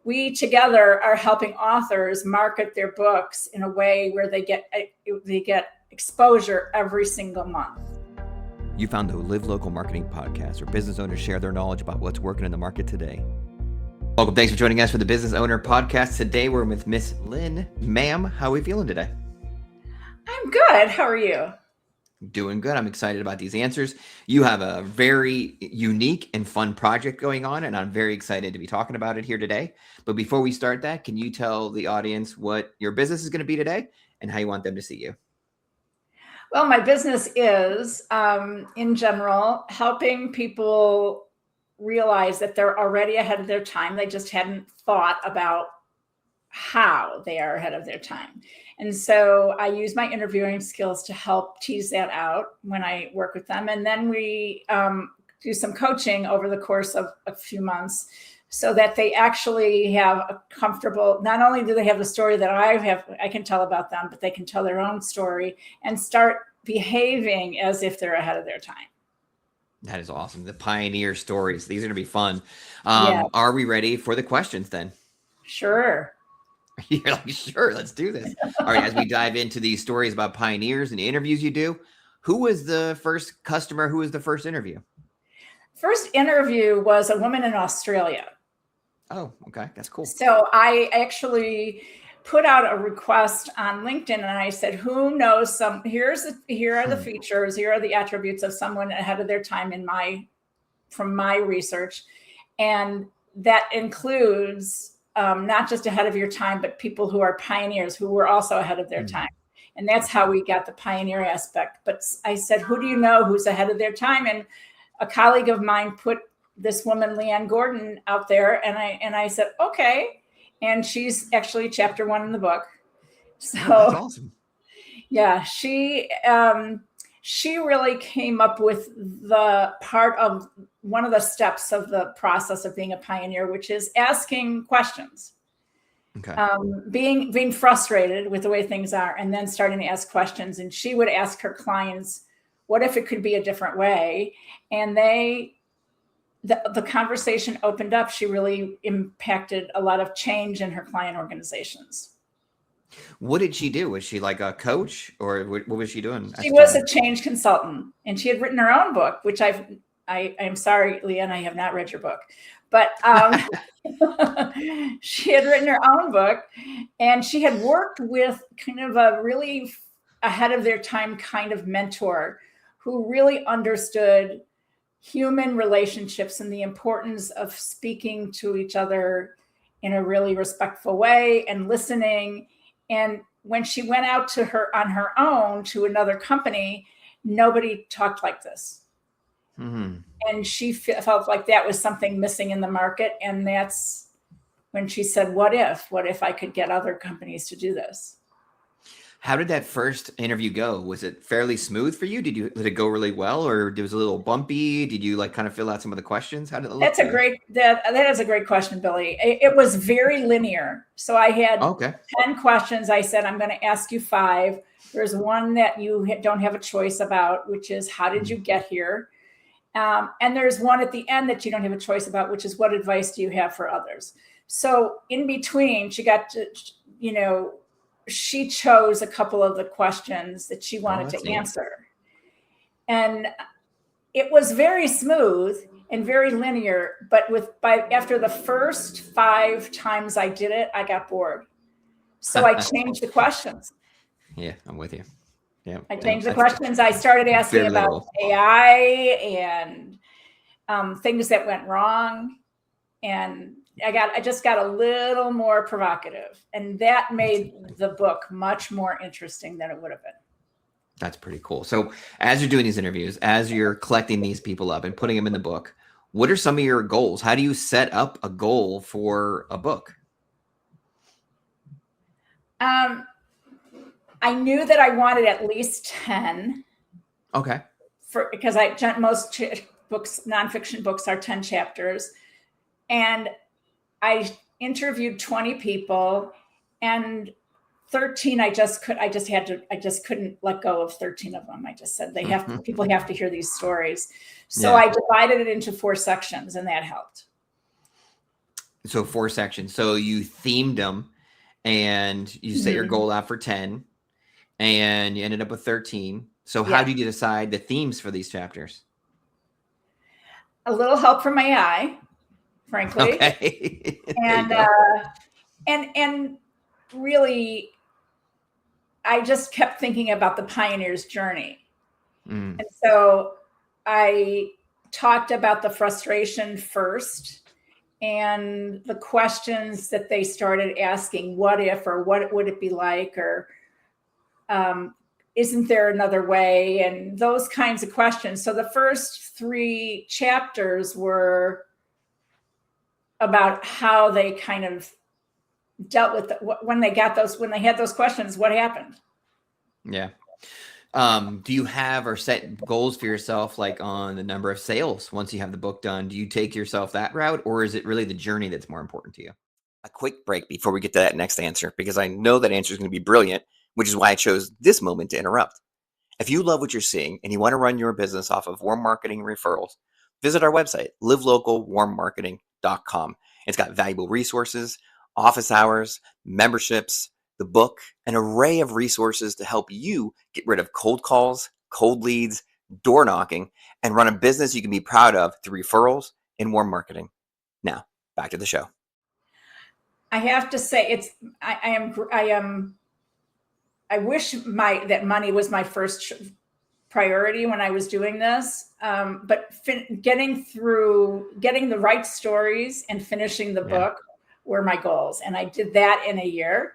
we together are helping authors market their books in a way where they get exposure every single month. You found the Live Local Marketing Podcast, where business owners share their knowledge about what's working in the market today. Welcome. Thanks for joining us for the Business Owner Podcast. Today we're with Miss Lynn. Ma'am, how are we feeling today? I'm good. How are you? Doing good. I'm excited about these answers. You have a very unique and fun project going on, and I'm very excited to be talking about it here today. But before we start that, can you tell the audience what your business is going to be today and how you want them to see you? Well, my business is, in general, helping people realize that they're already ahead of their time. They just hadn't thought about how they are ahead of their time. And so I use my interviewing skills to help tease that out when I work with them. And then we do some coaching over the course of a few months so that they actually have a comfortable, not only do they have the story that I can tell about them, but they can tell their own story and start behaving as if they're ahead of their time. That is awesome. The pioneer stories. These are going to be fun. Yeah. Are we ready for the questions then? Sure. You're like, sure, let's do this. All right, as we dive into these stories about pioneers and the interviews you do, who was the first customer? Who was the first interview? First interview was a woman in Australia. Oh, okay. That's cool. So I actually put out a request on LinkedIn and I said, who knows here are the features, here are the attributes of someone ahead of their time from my research. And that includes not just ahead of your time, but people who are pioneers who were also ahead of their time. And that's how we got the pioneer aspect. But I said, who do you know who's ahead of their time? And a colleague of mine put this woman, Leanne Gordon, out there. And I said, okay. And she's actually chapter 1 in the book. So that's awesome. Yeah, she really came up with the part of one of the steps of the process of being a pioneer, which is asking questions. Okay. Being frustrated with the way things are, and then starting to ask questions. And she would ask her clients, what if it could be a different way? And the conversation opened up. She really impacted a lot of change in her client organizations. What did she do? Was she like a coach, or what was she doing? She was a change consultant, and she had written her own book, which I'm sorry, Leanne, I have not read your book, but she had written her own book, and she had worked with kind of a really ahead of their time kind of mentor who really understood human relationships and the importance of speaking to each other in a really respectful way and listening. And when she went out on her own to another company, nobody talked like this. Mm-hmm. And she felt like that was something missing in the market. And that's when she said, what if I could get other companies to do this? How did that first interview go? Was it fairly smooth for you? Did it go really well, or it was a little bumpy? Did you kind of fill out some of the questions? How did it look? That is a great question, Billy. It was very linear. So I had 10 questions. I said, I'm going to ask you 5. There's one that you don't have a choice about, which is how did you get here? And there's one at the end that you don't have a choice about, which is what advice do you have for others? So in between, she got to, she chose a couple of the questions that she wanted to answer. And it was very smooth and very linear, but after the first 5 times I did it, I got bored. So I changed the questions. Yeah, I'm with you. Yeah, I changed the questions. I started asking about AI and things that went wrong. And I just got a little more provocative, and that made the book much more interesting than it would have been. That's pretty cool. So as you're doing these interviews, as you're collecting these people up and putting them in the book, what are some of your goals? How do you set up a goal for a book? I knew that I wanted at least 10. Okay. Because most books, nonfiction books, are 10 chapters. And I interviewed 20 people, and 13, I just couldn't let go of 13 of them. I just said people have to hear these stories. So I divided it into 4 sections, and that helped. So 4 sections. So you themed them and you set your goal out for 10 and you ended up with 13. So how did you decide the themes for these chapters? A little help from AI, frankly. Okay. And really, I just kept thinking about the pioneer's journey. And so I talked about the frustration first and the questions that they started asking, what if, or what would it be like, or isn't there another way, and those kinds of questions. So the first 3 chapters were about how they kind of dealt with when they had those questions, what happened. Yeah. Do you have or set goals for yourself, like on the number of sales once you have the book done? Do you take yourself that route, or is it really the journey that's more important to you? A quick break before we get to that next answer, because I know that answer is going to be brilliant, which is why I chose this moment to interrupt. If you love what you're seeing and you want to run your business off of warm marketing referrals, visit our website, livelocalwarmmarketing.com. It's got valuable resources, office hours, memberships, the book, an array of resources to help you get rid of cold calls, cold leads, door knocking, and run a business you can be proud of through referrals and warm marketing. Now, back to the show. I have to say, I wish that money was my first priority when I was doing this. But getting the right stories and finishing the book were my goals. And I did that in a year.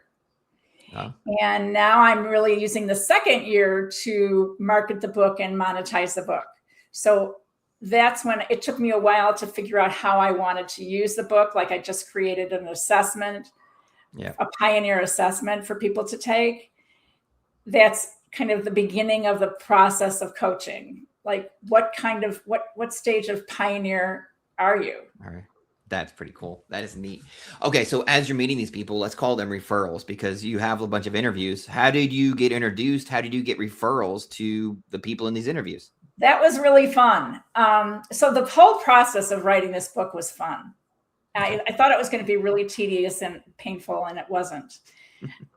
And now I'm really using the second year to market the book and monetize the book. So that's when it took me a while to figure out how I wanted to use the book. Like I just created an assessment, a pioneer assessment for people to take. That's kind of the beginning of the process of coaching. Like what stage of pioneer are you? All right. That's pretty cool. That is neat. Okay. So as you're meeting these people, let's call them referrals because you have a bunch of interviews. How did you get introduced? How did you get referrals to the people in these interviews? That was really fun. So the whole process of writing this book was fun. I thought it was going to be really tedious and painful, and it wasn't.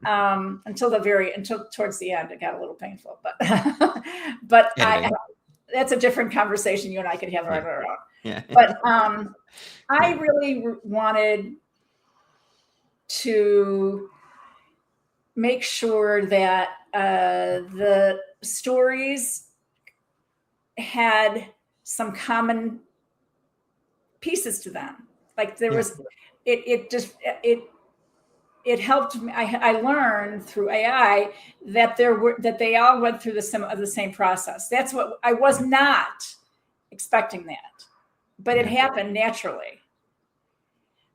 Until towards the end, it got a little painful. But that's a different conversation you and I could have on our own. Yeah. But I really wanted to make sure that the stories had some common pieces to them. Like there was, it it helped me. I learned through AI that they all went through the same process. That's what I was not expecting that, but it happened naturally.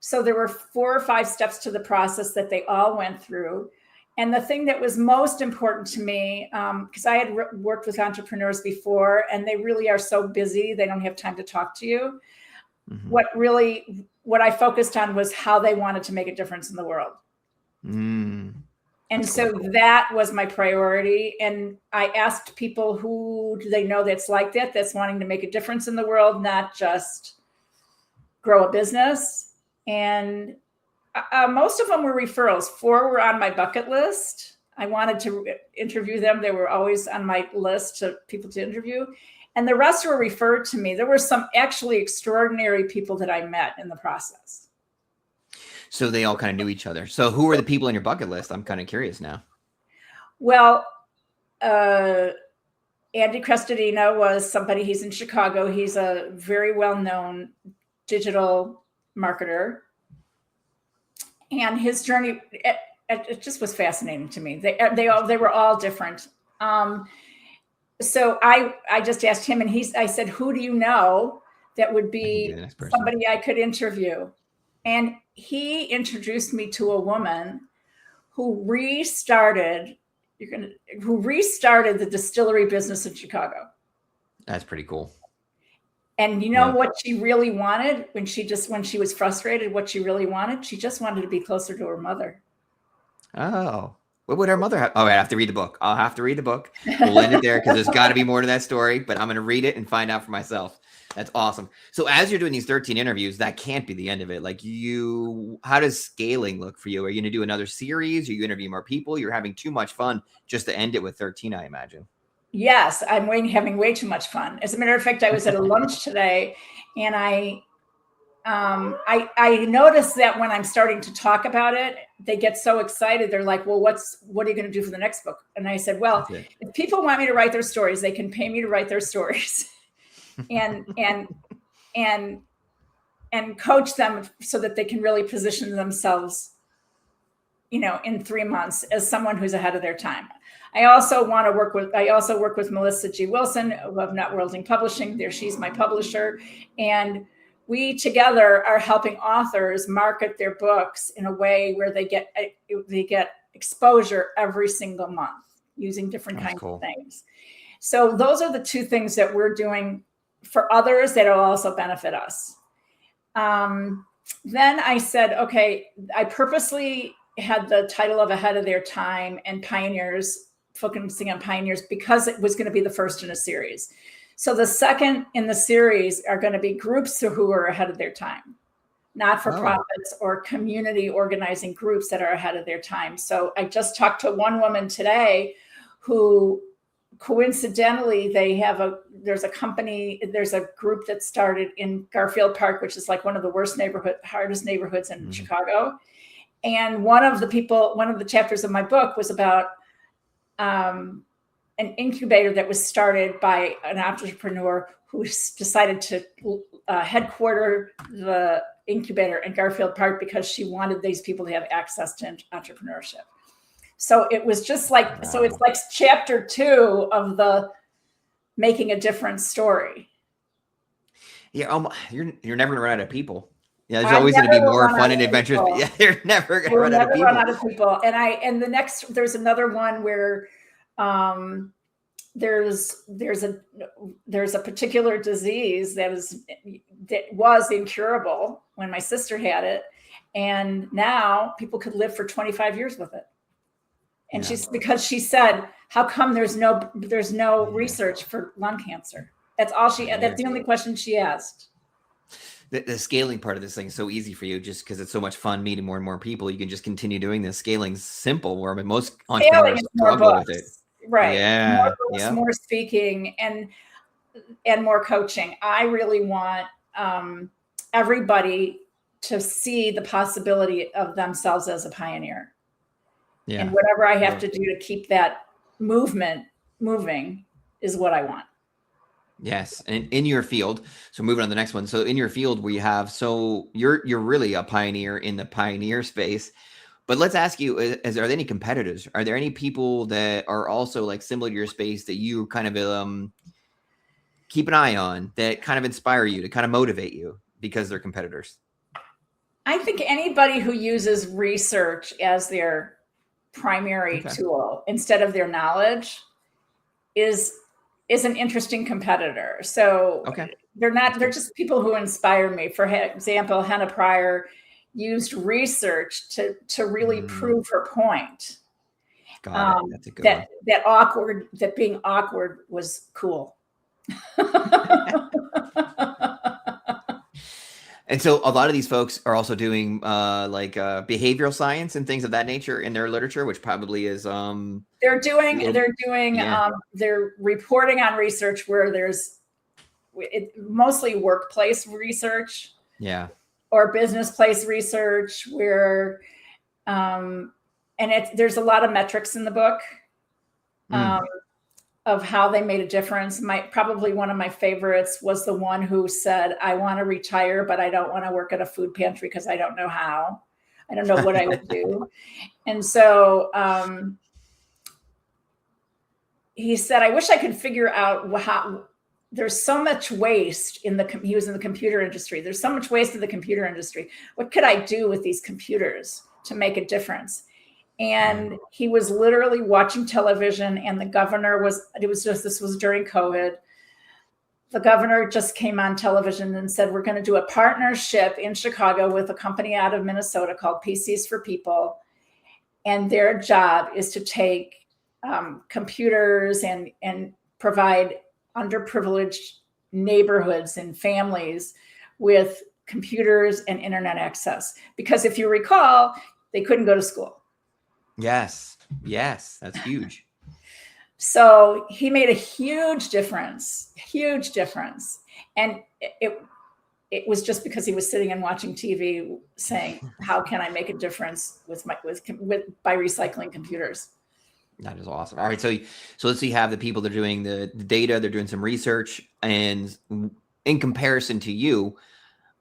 So there were 4 or 5 steps to the process that they all went through. And the thing that was most important to me, because I had worked with entrepreneurs before, and they really are so busy, they don't have time to talk to you. Mm-hmm. What I focused on was how they wanted to make a difference in the world. And so that was my priority. And I asked people, who do they know that's like that, that's wanting to make a difference in the world, not just grow a business. And most of them were referrals. 4 were on my bucket list. I wanted to interview them. They were always on my list of people to interview. And the rest were referred to me. There were some actually extraordinary people that I met in the process. So they all kind of knew each other. So who are the people on your bucket list? I'm kind of curious now. Well, Andy Crestodina was somebody, he's in Chicago. He's a very well-known digital marketer. And his journey, it just was fascinating to me. They were all different. So I just asked him, and I said, who do you know that would be somebody I could interview? And he introduced me to a woman who restarted the distillery business in Chicago. That's pretty cool. And you know what she really wanted when she was frustrated, what she really wanted? She just wanted to be closer to her mother. Oh, what would her mother have? Oh, I have to read the book. I'll have to read the book. We'll end it there because there's got to be more to that story, but I'm going to read it and find out for myself. That's awesome. So as you're doing these 13 interviews, that can't be the end of it. Like how does scaling look for you? Are you going to do another series? Are you interview more people? You're having too much fun just to end it with 13, I imagine. Yes, I'm having way too much fun. As a matter of fact, I was at a lunch today, and I noticed that when I'm starting to talk about it, they get so excited. They're like, well, what are you going to do for the next book? And I said, well, if people want me to write their stories, they can pay me to write their stories and coach them so that they can really position themselves, in 3 months as someone who's ahead of their time. I also work with Melissa G. Wilson of Networlding Publishing. She's my publisher. And we together are helping authors market their books in a way where they get exposure every single month using different kinds of things. So those are the two things that we're doing for others that will also benefit us. Then I said, okay, I purposely had the title of Ahead of Their Time and Pioneers, focusing on pioneers, because it was going to be the first in a series. So the second in the series are going to be groups who are ahead of their time, not-for-profits or community organizing groups that are ahead of their time. So I just talked to one woman today who coincidentally, there's a group that started in Garfield Park, which is like one of the hardest neighborhoods in Chicago. And one of the chapters of my book was about an incubator that was started by an entrepreneur who decided to headquarter the incubator in Garfield Park because she wanted these people to have access to entrepreneurship. So it was just like, so it's like chapter 2 of the making a difference story. Yeah, you're never gonna run out of people. Yeah, there's always going to be more fun and adventures. But yeah, you're never going to run out of people. And there's another one where there's a particular disease that was incurable when my sister had it, and now people could live for 25 years with it. And because she said, how come there's no research for lung cancer? That's the only question she asked. The scaling part of this thing is so easy for you just because it's so much fun meeting more and more people. You can just continue doing this. Scaling's simple, where most entrepreneurs struggle with it. Right. Yeah. More books, more speaking, and more coaching. I really want everybody to see the possibility of themselves as a pioneer. Yeah. And whatever I have to do to keep that movement moving is what I want. Yes, and in your field, so moving on to the next one. So in your field, we have, you're really a pioneer in the pioneer space. But let's ask you: are there any competitors? Are there any people that are also like similar to your space that you kind of keep an eye on, that kind of inspire you, to kind of motivate you because they're competitors? I think anybody who uses research as their primary tool instead of their knowledge is an interesting competitor. So they're just people who inspire me. For example, Hannah Pryor used research to really prove her point. Got it. That's a good one. That being awkward was cool. And so a lot of these folks are also doing behavioral science and things of that nature in their literature, which probably is they're reporting on research where there's mostly workplace research, or business place research where there's a lot of metrics in the book of how they made a difference. Probably one of my favorites was the one who said, I want to retire, but I don't want to work at a food pantry because I don't know how. I don't know what I would do. And so he said, I wish I could figure out how there's so much waste he was in the computer industry. There's so much waste in the computer industry. What could I do with these computers to make a difference? And he was literally watching television, and the governor this was during COVID. The governor just came on television and said, we're going to do a partnership in Chicago with a company out of Minnesota called PCs for People. And their job is to take computers and provide underprivileged neighborhoods and families with computers and internet access. Because if you recall, they couldn't go to school. Yes. Yes. That's huge. So he made a huge difference. And it was just because he was sitting and watching TV saying, how can I make a difference by recycling computers? That is awesome. All right. So let's see, have the people that are doing the data, they're doing some research, and in comparison to you,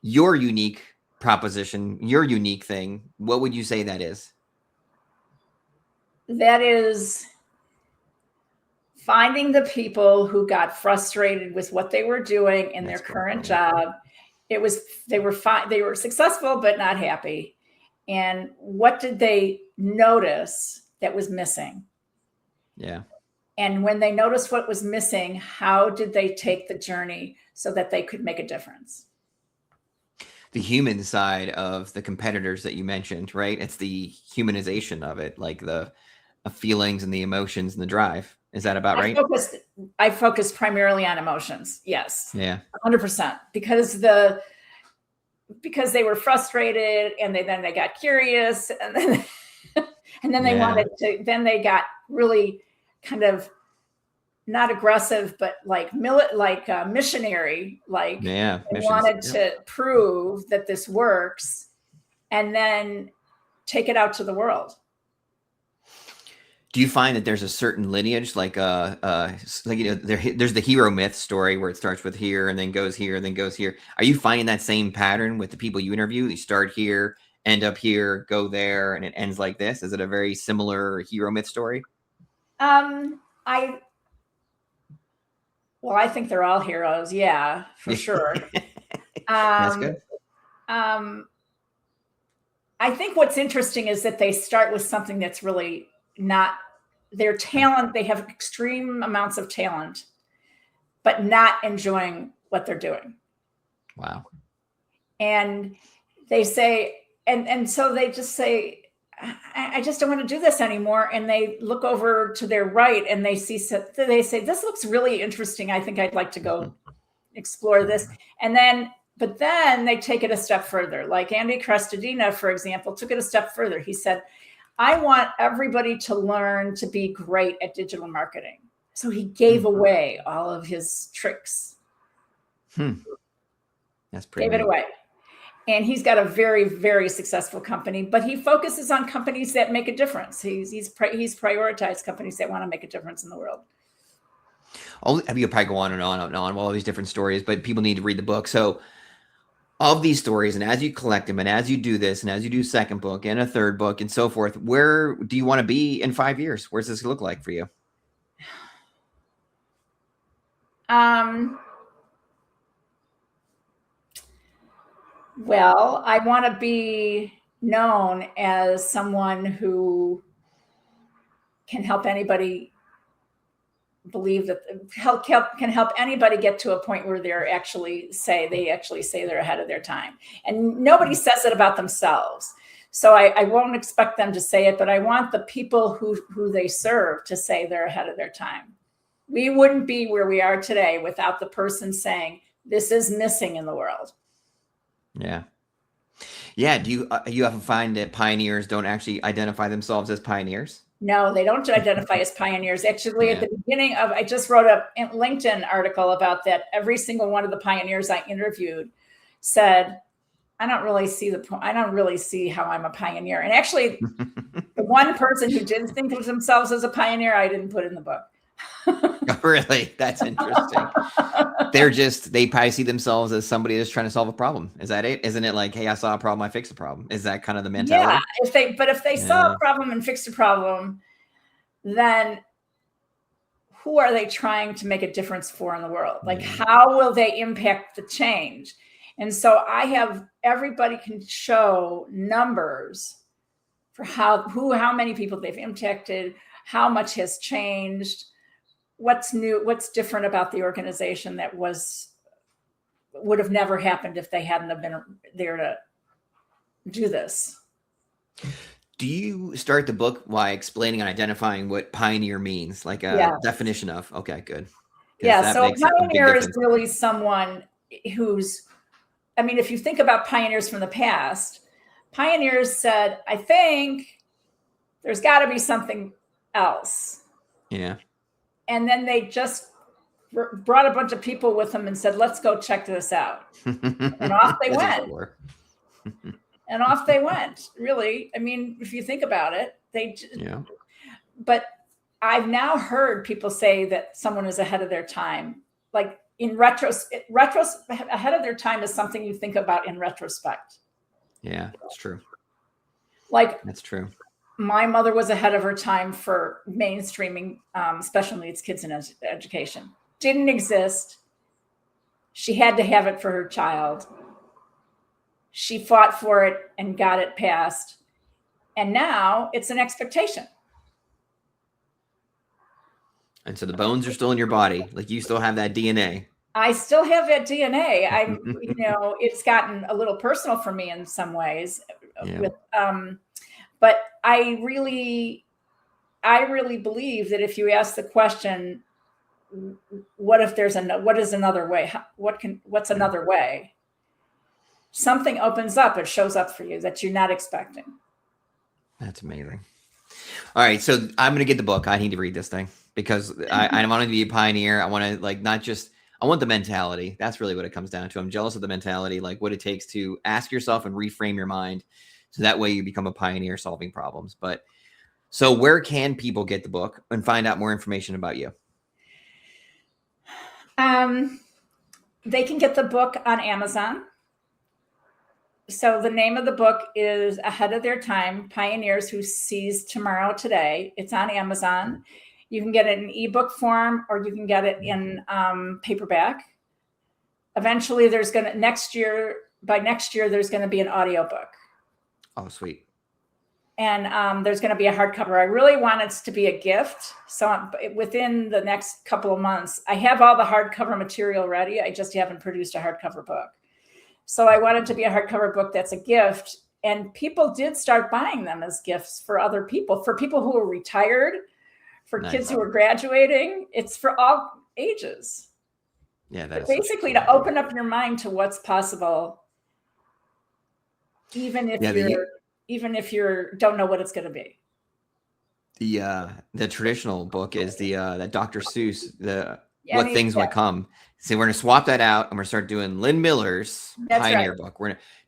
your unique proposition, your unique thing, what would you say that is? That is finding the people who got frustrated with what they were doing in their current job. They were successful, but not happy. And what did they notice that was missing? Yeah. And when they noticed what was missing, how did they take the journey so that they could make a difference? The human side of the competitors that you mentioned, right? It's the humanization of it, like the feelings and the emotions and the drive. Is that about right? I focused primarily on emotions. Yes. Yeah. 100%. Because they were frustrated, and then they got curious, and then they got really kind of not aggressive, but like missionary, wanted to prove that this works and then take it out to the world. Do you find that there's a certain lineage, there's the hero myth story where it starts with here and then goes here and then goes here. Are you finding that same pattern with the people you interview? You start here, end up here, go there, and it ends like this. Is it a very similar hero myth story? I think they're all heroes. Yeah, for sure. That's good. I think what's interesting is that they start with something that's really not their talent. They have extreme amounts of talent, but not enjoying what they're doing. Wow. And they say, and so they just say, I just don't want to do this anymore. And they look over to their right and they say, this looks really interesting. I think I'd like to go explore this. But then they take it a step further. Like Andy Crestodina, for example, took it a step further. He said, I want everybody to learn to be great at digital marketing. So he gave away all of his tricks. That's pretty Gave it away. And he's got a very, very successful company, but he focuses on companies that make a difference. He's prioritized companies that want to make a difference in the world. You probably go on and on and on, all these different stories, but people need to read the book. So of these stories, and as you collect them, and as you do this, and as you do second book and a third book and so forth, where do you want to be in 5 years? Where's this look like for you? Well, I want to be known as someone who can help anybody can help anybody get to a point where they actually say they're ahead of their time. And nobody says it about themselves. So I won't expect them to say it, but I want the people who they serve to say they're ahead of their time. We wouldn't be where we are today without the person saying, this is missing in the world. Yeah. Yeah. Do you ever find that pioneers don't actually identify themselves as pioneers? No, they don't identify as pioneers. Actually, at the beginning I just wrote a LinkedIn article about that. Every single one of the pioneers I interviewed said, I don't really see how I'm a pioneer. And actually, the one person who didn't think of themselves as a pioneer, I didn't put in the book. Really? That's interesting. They probably see themselves as somebody that's trying to solve a problem. Is that it? Isn't it like, hey, I saw a problem, I fixed a problem? Is that kind of the mentality? Yeah. If they saw a problem and fixed a problem, then who are they trying to make a difference for in the world? Like, how will they impact the change? And so everybody can show numbers for how many people they've impacted, how much has changed, what's new, what's different about the organization that would have never happened if they hadn't have been there to do this. Do you start the book by explaining and identifying what pioneer means, like a definition of? Okay, good. Yeah. that So a makes a big pioneer is difference. really someone who's, I mean, if you think about pioneers from the past, pioneers said, I think there's got to be something else. Yeah. And then they just brought a bunch of people with them and said, let's go check this out. And off they went. And off they went. Really. I mean, if you think about it, yeah. But I've now heard people say that someone is ahead of their time. Like in ahead of their time is something you think about in retrospect. Yeah, it's true. Like that's true. My mother was ahead of her time for mainstreaming special needs kids in education. Didn't exist. She had to have it for her child. She fought for it and got it passed. And now it's an expectation. And so the bones are still in your body. Like you still have that DNA. I still have that DNA. It's gotten a little personal for me in some ways. Yeah. But I really believe that if you ask the question, what is another way? What's another way? Something opens up. It shows up for you that you're not expecting. That's amazing. All right. So I'm going to get the book. I need to read this thing because I want to be a pioneer. I want to I want the mentality. That's really what it comes down to. I'm jealous of the mentality, like what it takes to ask yourself and reframe your mind. So that way you become a pioneer solving problems. But so where can people get the book and find out more information about you? They can get the book on Amazon. So the name of the book is Ahead of Their Time, Pioneers Who Seize Tomorrow Today. It's on Amazon. You can get it in ebook form or you can get it in paperback. Eventually by next year, there's going to be an audiobook. Oh, sweet. And there's going to be a hardcover. I really want it to be a gift. So within the next couple of months, I have all the hardcover material ready. I just haven't produced a hardcover book. So I want it to be a hardcover book that's a gift. And people did start buying them as gifts for other people, for people who are retired, for kids who are graduating. It's for all ages. Yeah, that's basically to open up your mind to what's possible, even if you don't know what it's going to be. The traditional book is that Dr. Seuss, What Things Would Come. So we're going to swap that out and we're going to start doing Lynn Miller's Pioneer book.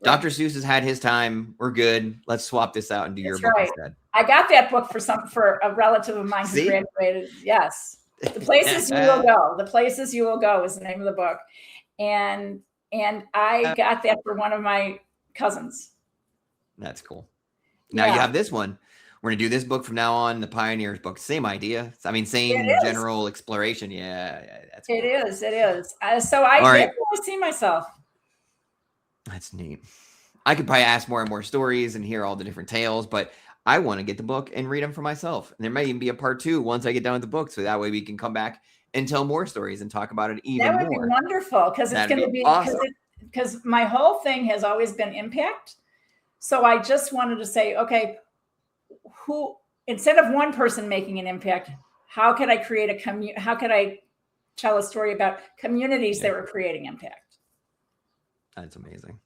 Dr. Seuss has had his time. We're good. Let's swap this out and do your book instead. I got that book for a relative of mine who graduated. Yes. The Places You Will Go. The Places You Will Go is the name of the book. And I got that for one of my cousins. That's cool. Now you have this one. We're going to do this book from now on, the Pioneers book. Same idea. I mean, same general exploration. Yeah, that's cool. It is. So I definitely see myself. That's neat. I could probably ask more and more stories and hear all the different tales, but I want to get the book and read them for myself. And there may even be a part 2 once I get done with the book. So that way we can come back and tell more stories and talk about it even more. That would be wonderful because it's going to be awesome. Because my whole thing has always been impact. So I just wanted to say, okay, instead of one person making an impact, how could I create how could I tell a story about communities that were creating impact? That's amazing.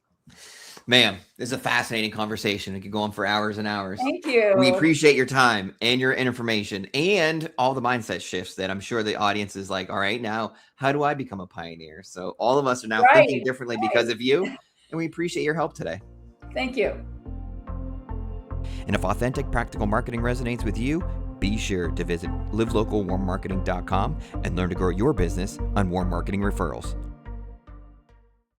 Ma'am, this is a fascinating conversation. It could go on for hours and hours. Thank you. We appreciate your time and your information and all the mindset shifts that I'm sure the audience is like, all right, now how do I become a pioneer? So all of us are now thinking differently because of you. And we appreciate your help today. Thank you. And if authentic, practical marketing resonates with you, be sure to visit livelocalwarmmarketing.com and learn to grow your business on Warm Marketing Referrals.